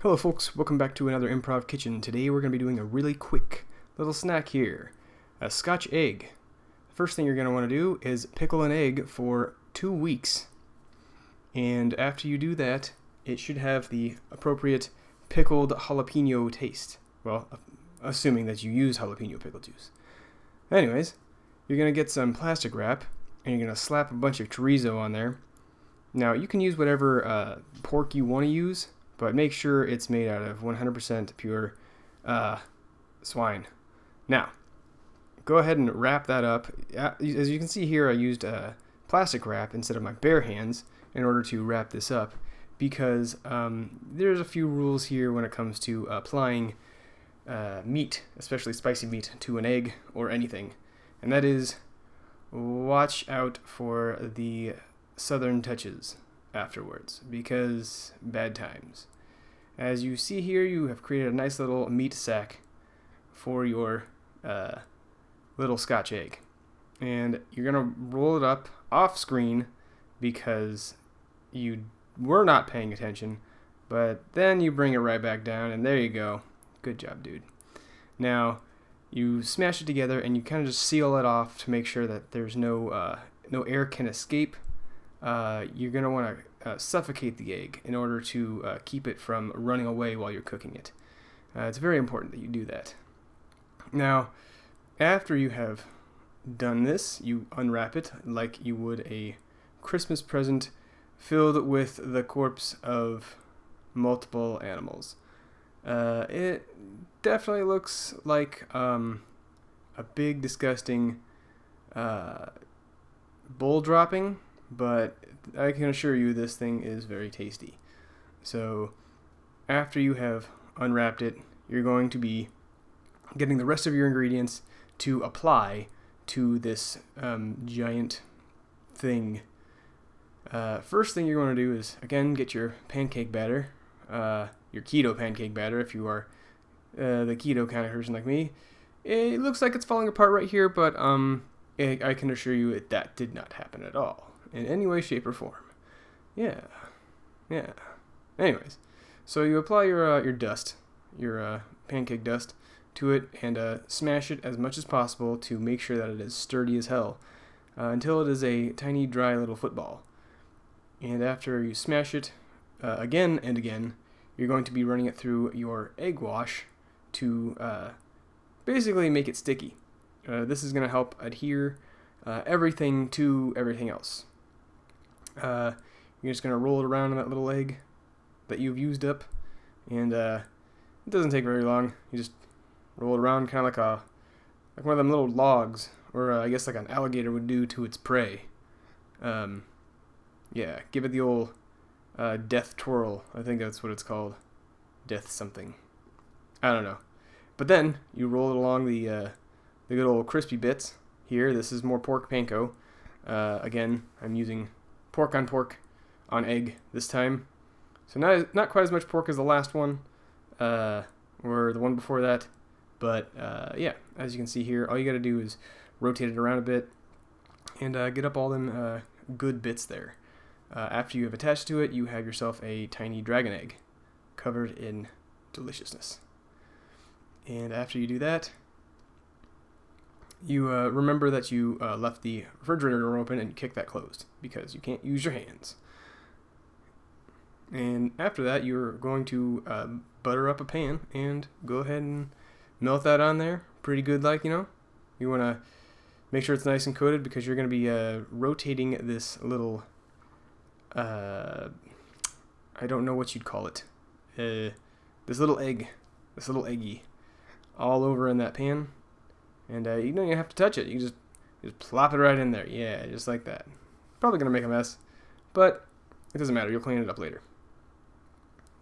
Hello folks, welcome back to another Improv Kitchen. Today we're going to be doing a really quick little snack here. A Scotch egg. The first thing you're going to want to do is pickle an egg for 2 weeks. And after you do that, it should have the appropriate pickled jalapeno taste. Well, assuming that you use jalapeno pickle juice. Anyways, you're going to get some plastic wrap and you're going to slap a bunch of chorizo on there. Now, you can use whatever pork you want to use, but make sure it's made out of 100% pure swine. Now, go ahead and wrap that up. As you can see here, I used plastic wrap instead of my bare hands in order to wrap this up because there's a few rules here when it comes to applying meat, especially spicy meat, to an egg or anything. And that is, watch out for the southern touches afterwards, because bad times. As you see here, you have created a nice little meat sack for your little Scotch egg, and you're gonna roll it up off screen because you were not paying attention, but then you bring it right back down, and there you go. Good job, dude. Now you smash it together and you kind of just seal it off to make sure that there's no air can escape. You're going to want to suffocate the egg in order to keep it from running away while you're cooking it. It's very important that you do that. Now, after you have done this, you unwrap it like you would a Christmas present filled with the corpse of multiple animals. It definitely looks like a big, disgusting bull dropping, but I can assure you this thing is very tasty. So after you have unwrapped it, you're going to be getting the rest of your ingredients to apply to this giant thing. First thing you're going to do is, again, get your pancake batter, your keto pancake batter if you are the keto kind of person like me. It looks like it's falling apart right here, but I can assure you that did not happen at all in any way, shape, or form. Yeah. Anyways, so you apply your dust, your pancake dust, to it and smash it as much as possible to make sure that it is sturdy as hell until it is a tiny, dry little football. And after you smash it again and again, you're going to be running it through your egg wash to basically make it sticky. This is going to help adhere everything to everything else. You're just going to roll it around in that little egg that you've used up, and it doesn't take very long. You just roll it around kind of like one of them little logs, or I guess like an alligator would do to its prey. Yeah, give it the old death twirl. I think that's what it's called. Death something. I don't know. But then you roll it along the good old crispy bits. Here, this is more pork panko. Again, I'm using pork on egg this time. So not quite as much pork as the last one, or the one before that. But yeah, as you can see here, all you got to do is rotate it around a bit and get up all them good bits there. After you have attached to it, you have yourself a tiny dragon egg covered in deliciousness. And after you do that, you remember that you left the refrigerator door open and kick that closed because you can't use your hands. And after that, you're going to butter up a pan and go ahead and melt that on there pretty good, like, you know. You want to make sure it's nice and coated because you're going to be rotating this little, I don't know what you'd call it, this little eggy all over in that pan. And you don't even have to touch it. You just plop it right in there. Yeah, just like that. Probably going to make a mess, but it doesn't matter. You'll clean it up later.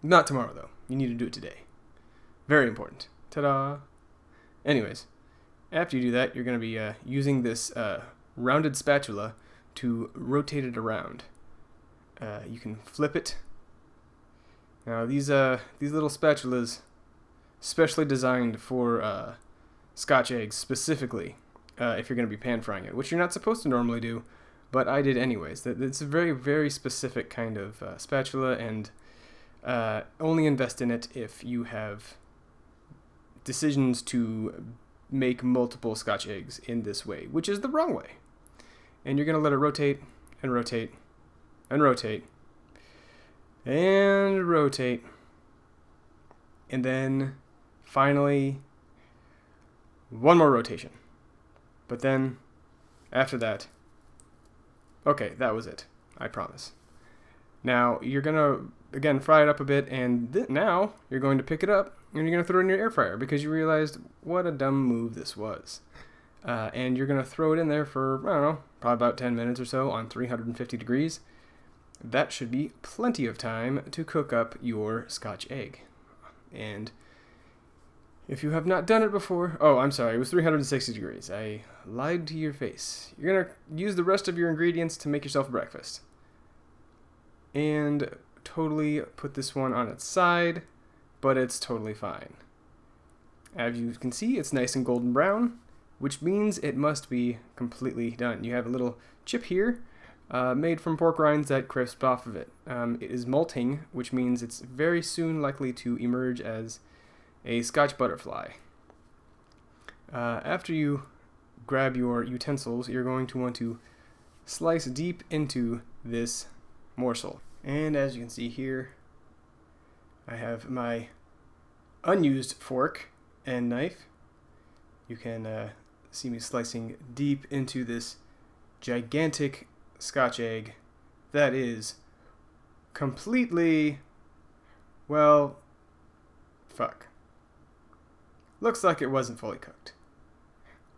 Not tomorrow, though. You need to do it today. Very important. Ta-da! Anyways, after you do that, you're going to be using this rounded spatula to rotate it around. You can flip it. Now, these little spatulas, specially designed for Scotch eggs specifically, if you're going to be pan frying it, which you're not supposed to normally do, but I did anyways. It's a very, very specific kind of spatula, and only invest in it if you have decisions to make multiple Scotch eggs in this way, which is the wrong way. And you're going to let it rotate and rotate and rotate and rotate. And then finally, one more rotation. But then after that, okay, that was it. I promise. Now you're going to, again, fry it up a bit, and now you're going to pick it up and you're going to throw it in your air fryer because you realized what a dumb move this was. And you're going to throw it in there for, I don't know, probably about 10 minutes or so on 350 degrees. That should be plenty of time to cook up your Scotch egg. And if you have not done it before, oh, I'm sorry, it was 360 degrees. I lied to your face. You're going to use the rest of your ingredients to make yourself breakfast. And totally put this one on its side, but it's totally fine. As you can see, it's nice and golden brown, which means it must be completely done. You have a little chip here made from pork rinds that crisps off of it. It is molting, which means it's very soon likely to emerge as a Scotch butterfly. After you grab your utensils, you're going to want to slice deep into this morsel. And as you can see here, I have my unused fork and knife. You can see me slicing deep into this gigantic Scotch egg that is completely, well, fuck. Looks like it wasn't fully cooked.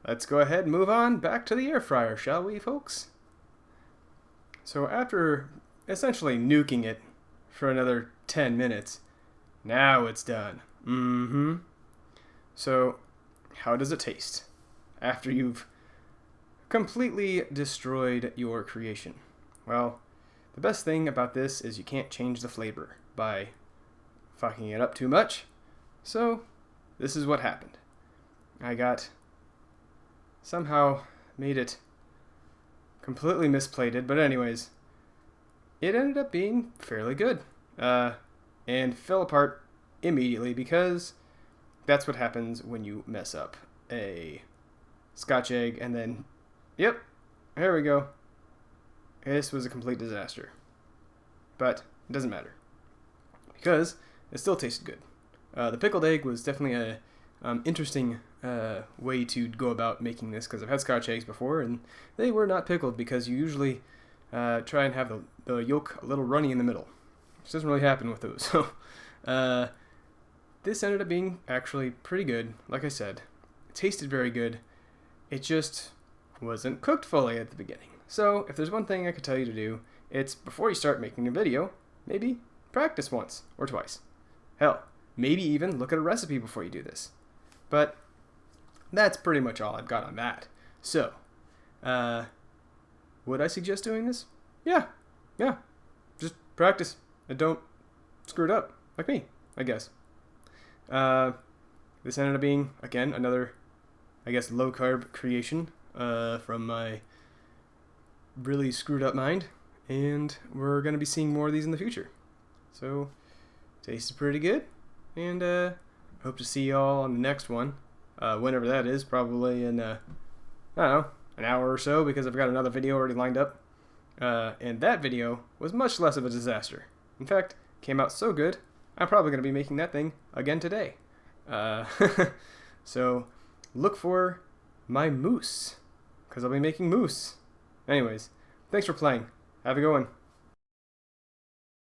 Let's go ahead and move on back to the air fryer, shall we, folks? So after essentially nuking it for another 10 minutes, now it's done. So, how does it taste after you've completely destroyed your creation? Well, the best thing about this is you can't change the flavor by fucking it up too much. So, this is what happened. I somehow made it completely misplated, but anyways, it ended up being fairly good. And fell apart immediately because that's what happens when you mess up a Scotch egg and then, yep, here we go. This was a complete disaster. But it doesn't matter because it still tasted good. The pickled egg was definitely a interesting way to go about making this because I've had Scotch eggs before and they were not pickled because you usually try and have the yolk a little runny in the middle, which doesn't really happen with those. So this ended up being actually pretty good. Like I said, it tasted very good. It just wasn't cooked fully at the beginning. So if there's one thing I could tell you to do, it's before you start making a video, maybe practice once or twice. Hell, maybe even look at a recipe before you do this. But that's pretty much all I've got on that. So, would I suggest doing this? Yeah. Just practice and don't screw it up, like me, I guess. This ended up being, again, another, I guess, low-carb creation from my really screwed up mind. And we're going to be seeing more of these in the future. So, tastes pretty good. And hope to see y'all on the next one. Whenever that is, probably in, I don't know, an hour or so, because I've got another video already lined up. And that video was much less of a disaster. In fact, came out so good, I'm probably going to be making that thing again today. So, look for my mousse, because I'll be making mousse. Anyways, thanks for playing. Have a good one.